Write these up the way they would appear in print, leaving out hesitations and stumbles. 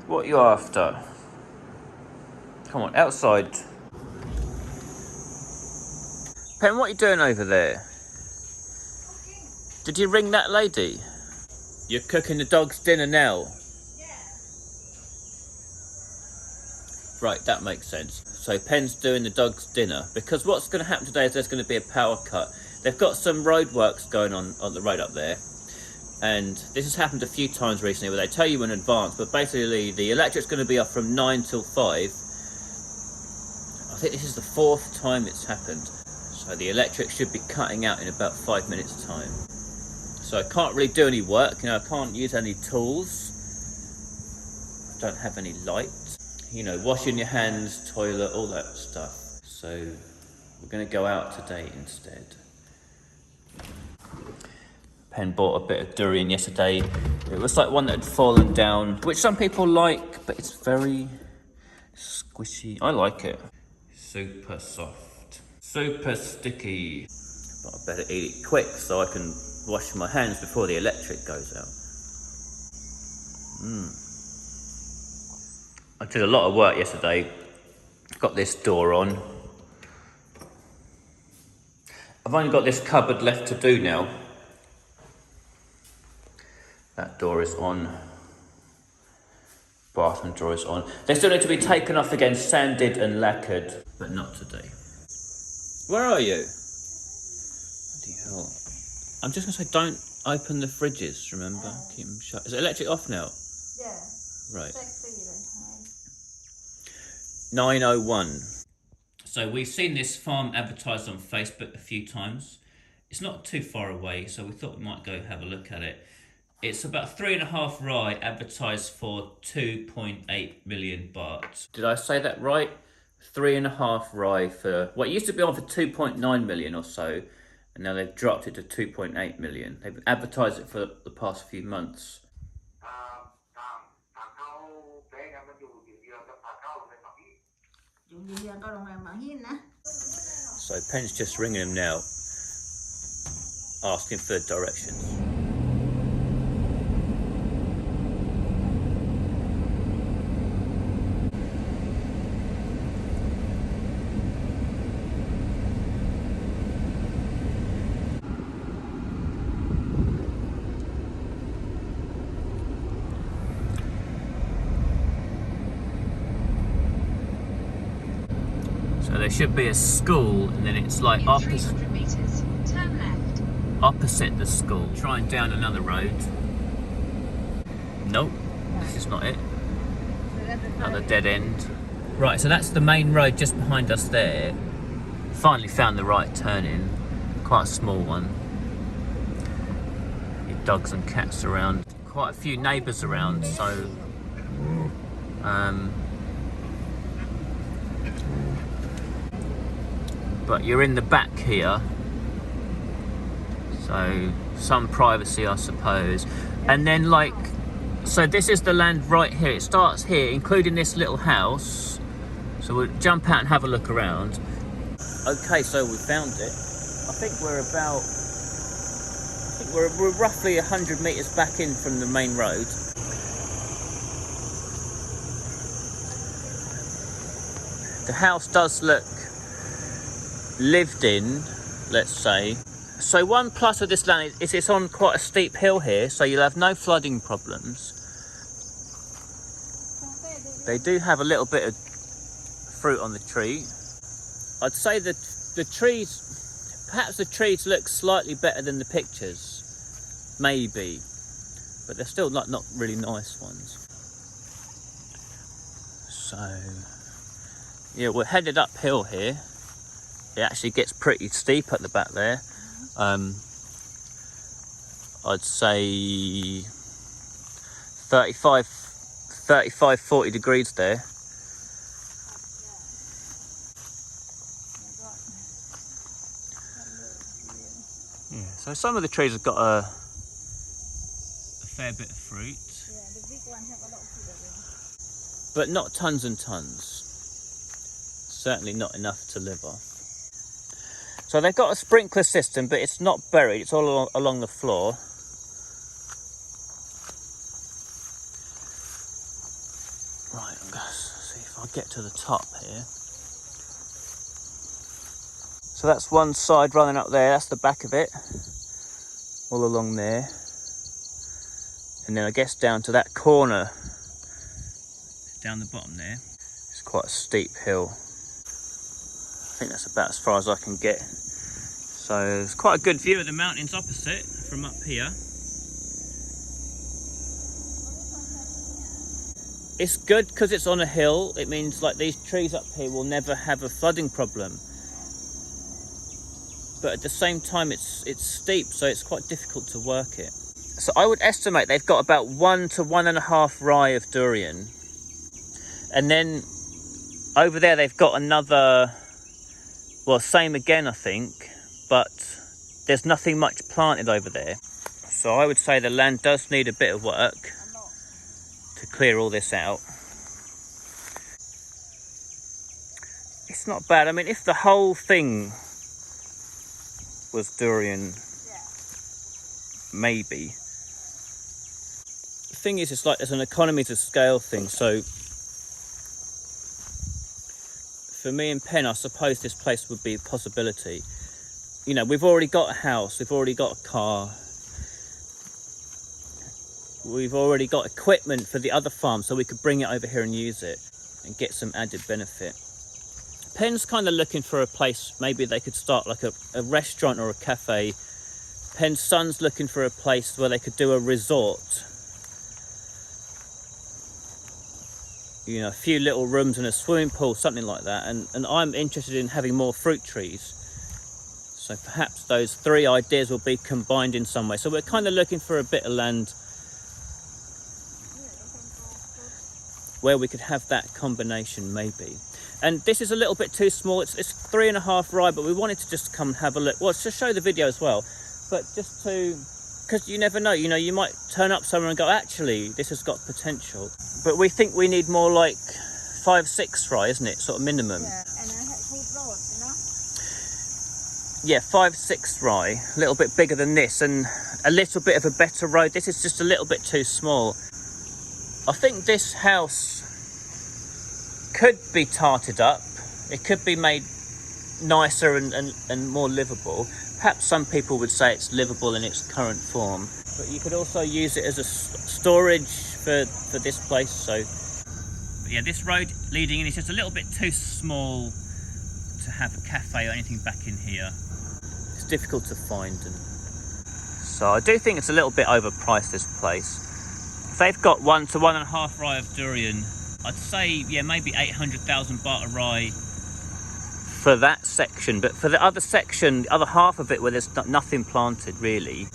What are you after? Come on, outside. Pen, what are you doing over there? Did you ring that lady? You're cooking the dog's dinner now? Yeah. Right, that makes sense. So Pen's doing the dog's dinner, because what's going to happen today is there's going to be a power cut. They've got some road works going on the road up there, and this has happened a few times recently where they tell you in advance, but basically the electric's going to be off from 9 till 5. I think this is the 4th time it's happened, so the electric should be cutting out in about 5 minutes time. So I can't really do any work, I can't use any tools, I don't have any light, washing your hands, toilet, all that stuff. So we're going to go out today instead. Pen bought a bit of durian yesterday. It was like one that had fallen down, which some people like, but it's very squishy. I like it. Super soft, super sticky. But I better eat it quick so I can wash my hands before the electric goes out. I did a lot of work yesterday. Got this door on. I've only got this cupboard left to do now. That door is on. Bathroom drawer is on. They still need to be taken off again, sanded and lacquered, but not today. Where are you? Bloody hell. I'm just going to say, don't open the fridges, remember? Keep them shut. Is the electric off now? Yeah. Right. 9:01. So we've seen this farm advertised on Facebook a few times. It's not too far away, so we thought we might go have a look at it. It's about 3.5 rai advertised for 2.8 million baht. Did I say that right? 3.5 rai for what used to be on for 2.9 million or so, and now they've dropped it to 2.8 million. They've advertised it for the past few months. So Pen's just ringing him now, asking for directions. So there should be a school, and then it's like opposite the school. Trying down another road. Nope, this is not it. Another dead end. Right, so that's the main road just behind us there. Finally found the right turn in. Quite a small one. Dogs and cats around. Quite a few neighbours around, so but you're in the back here, so some privacy I suppose. And then so this is the land right here. It starts here, including this little house. So we'll jump out and have a look around. Okay, so we found it. I think we're roughly 100 metres back in from the main road. The house does look lived in, let's say. So one plus of this land is it's on quite a steep hill here, so you'll have no flooding problems. They do have a little bit of fruit on the tree. I'd say that perhaps the trees look slightly better than the pictures, maybe, but they're still not really nice ones. So yeah, we're headed uphill here. It actually gets pretty steep at the back there. I'd say 40 degrees there. Yeah, so some of the trees have got a fair bit of fruit. Yeah, the big one have a lot of fruit. But not tons and tons. Certainly not enough to live off. So they've got a sprinkler system, but it's not buried, it's all along the floor. Right, I'm going to see if I get to the top here. So that's one side running up there, that's the back of it, all along there. And then I guess down to that corner, down the bottom there, it's quite a steep hill. I think that's about as far as I can get. So it's quite a good view of the mountains opposite from up here. It's good because it's on a hill. It means like these trees up here will never have a flooding problem. But at the same time it's steep, so it's quite difficult to work it. So I would estimate they've got about 1 to 1.5 rai of durian. And then over there they've got another, well, same again I think, but there's nothing much planted over there. So I would say the land does need a bit of work to clear all this out. It's not bad. I mean, if the whole thing was durian, maybe. The thing is, it's like there's an economies of scale thing. So for me and Pen, I suppose this place would be a possibility. You know, we've already got a house, we've already got a car, we've already got equipment for the other farm, so we could bring it over here and use it and get some added benefit. Pen's kind of looking for a place, maybe they could start like a restaurant or a cafe. Pen's son's looking for a place where they could do a resort. You know, a few little rooms and a swimming pool, something like that. And I'm interested in having more fruit trees. So perhaps those three ideas will be combined in some way. So we're kind of looking for a bit of land where we could have that combination maybe. And this is a little bit too small. It's 3.5 rai, but we wanted to just come have a look. Well, to show the video as well, but just to, because you never know, you know, you might turn up somewhere and go, actually, this has got potential. But we think we need more like 5-6 rai, isn't it? Sort of minimum. Yeah, and I had good road, you know? Yeah, 5-6 rai, a little bit bigger than this and a little bit of a better road. This is just a little bit too small. I think this house could be tarted up. It could be made nicer and more livable. Perhaps some people would say it's livable in its current form, but you could also use it as a storage for this place. So but yeah, this road leading in is just a little bit too small to have a cafe or anything back in here. It's difficult to find, and so I do think it's a little bit overpriced, this place. If they've got 1 to 1.5 rai of durian, I'd say, yeah, maybe 800,000 baht a rai for that section. But for the other section, the other half of it where there's nothing planted really,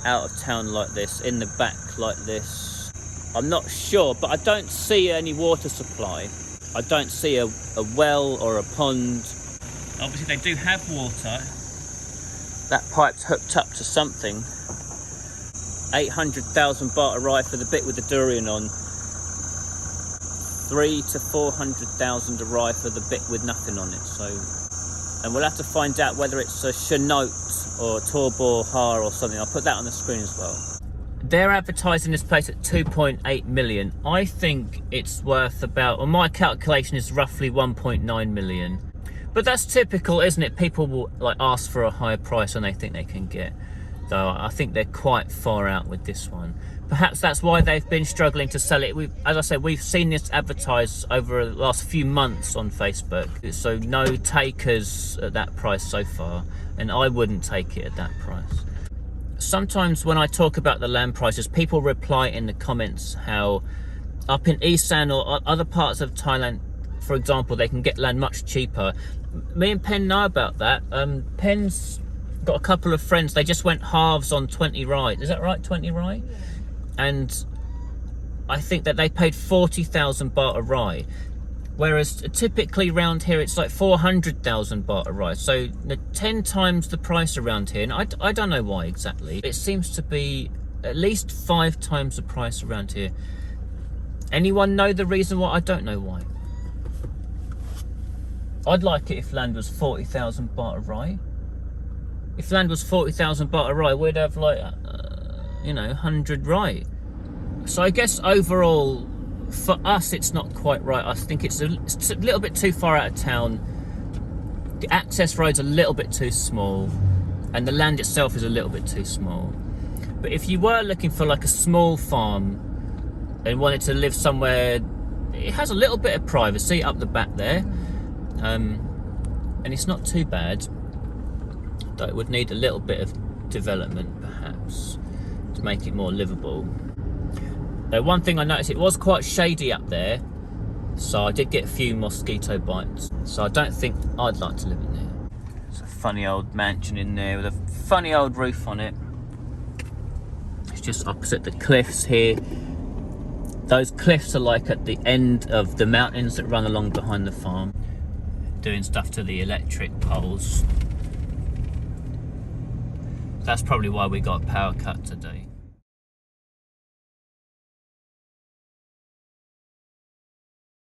out of town like this, in the back like this, I'm not sure, but I don't see any water supply. I don't see a well or a pond. Obviously they do have water. That pipe's hooked up to something. 800,000 baht a rai for the bit with the durian on. 300,000 to 400,000 a rai for the bit with nothing on it. So, and we'll have to find out whether it's a Chanot or Torbor Har or something. I'll put that on the screen as well. They're advertising this place at 2.8 million. I think it's worth about, well, my calculation is roughly 1.9 million. But that's typical, isn't it? People will like ask for a higher price than they think they can get. Though I think they're quite far out with this one. Perhaps that's why they've been struggling to sell it. As I said, we've seen this advertised over the last few months on Facebook. So no takers at that price so far. And I wouldn't take it at that price. Sometimes when I talk about the land prices, people reply in the comments how up in Isan or other parts of Thailand, for example, they can get land much cheaper. Me and Pen know about that. Pen's got a couple of friends, they just went halves on 20 rai. Is that right, 20 rai? Yeah. And I think that they paid 40,000 baht a rai, whereas typically around here it's like 400,000 baht a rai. So 10 times the price around here, and I don't know why exactly. It seems to be at least 5 times the price around here. Anyone know the reason why? I don't know why. I'd like it if land was 40,000 baht a rai. If land was 40,000 baht a rai, we'd have like, you know, 100 rai. So I guess overall, for us, it's not quite right. I think it's a little bit too far out of town. The access road's a little bit too small, and the land itself is a little bit too small. But if you were looking for like a small farm and wanted to live somewhere, it has a little bit of privacy up the back there, and it's not too bad. Though it would need a little bit of development perhaps to make it more livable. Though one thing I noticed, it was quite shady up there, so I did get a few mosquito bites, so I don't think I'd like to live in there. It's a funny old mansion in there with a funny old roof on it. It's just opposite the cliffs here. Those cliffs are like at the end of the mountains that run along behind the farm, doing stuff to the electric poles. That's probably why we got a power cut today.